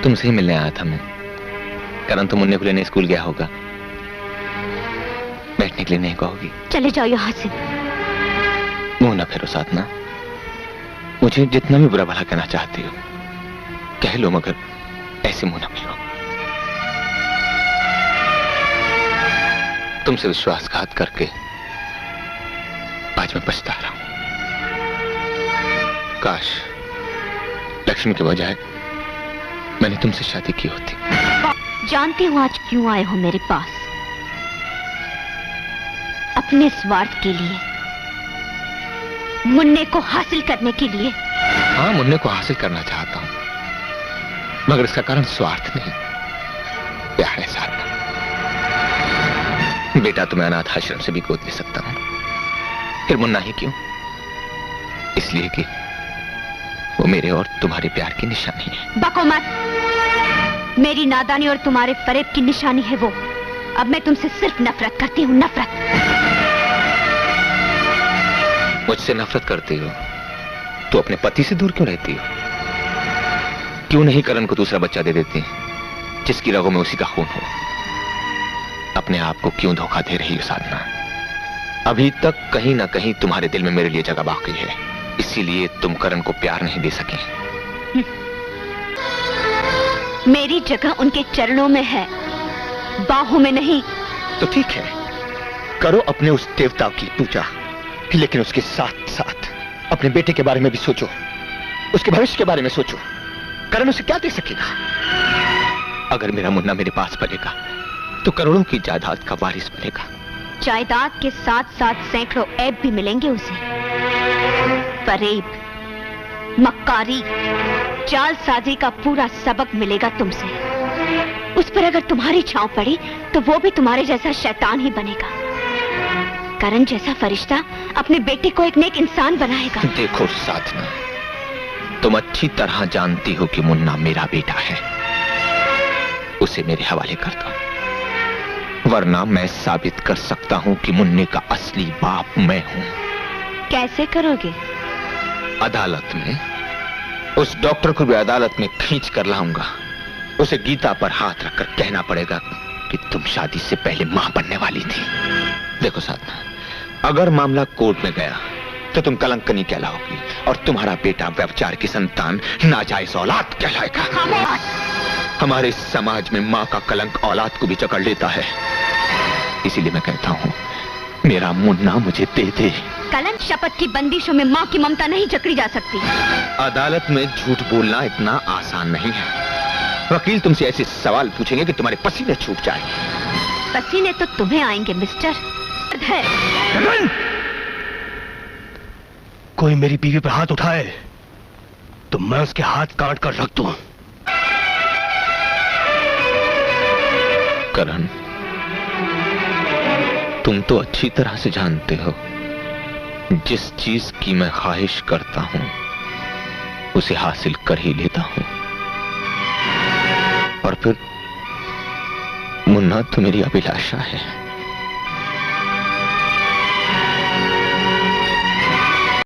तुमसे ही मिलने आया था मैं। करण तो मुन्ने को लेने स्कूल गया होगा। बैठने के लिए नहीं कहोगी? चले जाओ यहाँ से। मुंह ना फेरो साधना। मुझे जितना भी बुरा भला कहना चाहती हो कह लो, मगर ऐसे मुंह ना फेरो। तुमसे विश्वासघात करके आज मैं पछता रहा हूं। काश लक्ष्मी के बजाय मैंने तुमसे शादी की होती। जानती हूं आज क्यों आए हो मेरे पास। अपने स्वार्थ के लिए, मुन्ने को हासिल करने के लिए। हाँ, मुन्ने को हासिल करना चाहता हूं, मगर इसका कारण स्वार्थ नहीं, प्यार है साधना। बेटा तो मैं अनाथ आश्रम से भी गोद ले सकता हूं, फिर मुन्ना ही क्यों? इसलिए कि वो मेरे और तुम्हारे प्यार की निशानी है। बको मत। मेरी नादानी और तुम्हारे फरेब की निशानी है वो। अब मैं तुमसे सिर्फ नफरत करती हूँ, नफरत। मुझसे नफरत करती हो तो अपने पति से दूर क्यों रहती हो? क्यों नहीं करण को दूसरा बच्चा दे देती जिसकी रगों में उसी का खून हो? अपने आप को क्यों धोखा दे रही हो साधना? अभी तक कहीं ना कहीं तुम्हारे दिल में मेरे लिए जगह बाकी है, इसीलिए तुम करण को प्यार नहीं दे सके। मेरी जगह उनके चरणों में है, बाहों में नहीं। तो ठीक है, करो अपने उस देवता की पूजा, लेकिन उसके साथ साथ अपने बेटे के बारे में भी सोचो, उसके भविष्य के बारे में सोचो। करण उसे क्या दे सकेगा? अगर मेरा मुन्ना मेरे पास पलेगा तो करोड़ों की जायदाद का वारिस बनेगा। जायदाद के साथ साथ सैकड़ों ऐब भी मिलेंगे उसे। फरेब, मक्कारी, जालसाजी का पूरा सबक मिलेगा तुमसे। उस पर अगर तुम्हारी छांव पड़ी तो वो भी तुम्हारे जैसा शैतान ही बनेगा। करण जैसा फरिश्ता अपने बेटे को एक नेक इंसान बनाएगा। देखो साधना, तुम अच्छी तरह जानती हो कि मुन्ना मेरा बेटा है। उसे मेरे हवाले कर दो, वरना मैं साबित कर सकता हूं कि मुन्ने का असली बाप मैं हूं। कैसे करोगे? अदालत में। उस डॉक्टर को भी अदालत में खींच कर लाऊंगा। उसे गीता पर हाथ रखकर कहना पड़ेगा कि तुम शादी से पहले मां बनने वाली थी। देखो साधना, अगर मामला कोर्ट में गया तो तुम कलंकनी कहलाओगी और तुम्हारा बेटा व्यभिचार की संतान, नाजायज औलाद कहलाएगा। हमारे समाज में मां का कलंक औलाद को भी जकड़ लेता है, इसीलिए मैं कहता हूं मेरा मुन्ना मुझे दे दे। कलंक शपथ की बंदिशों में मां की ममता नहीं जकड़ी जा सकती। अदालत में झूठ बोलना इतना आसान नहीं है। वकील तुमसे ऐसे सवाल पूछेंगे कि तुम्हारे पसीने छूट जाएंगे। पसीने तो तुम्हें आएंगे मिस्टर। कोई मेरी बीवी पर हाथ उठाए तो मैं उसके हाथ काट कर रख दूं। करण, तुम तो अच्छी तरह से जानते हो जिस चीज की मैं ख्वाहिश करता हूं उसे हासिल कर ही लेता हूं। और फिर मुन्ना तो मेरी अभिलाषा है।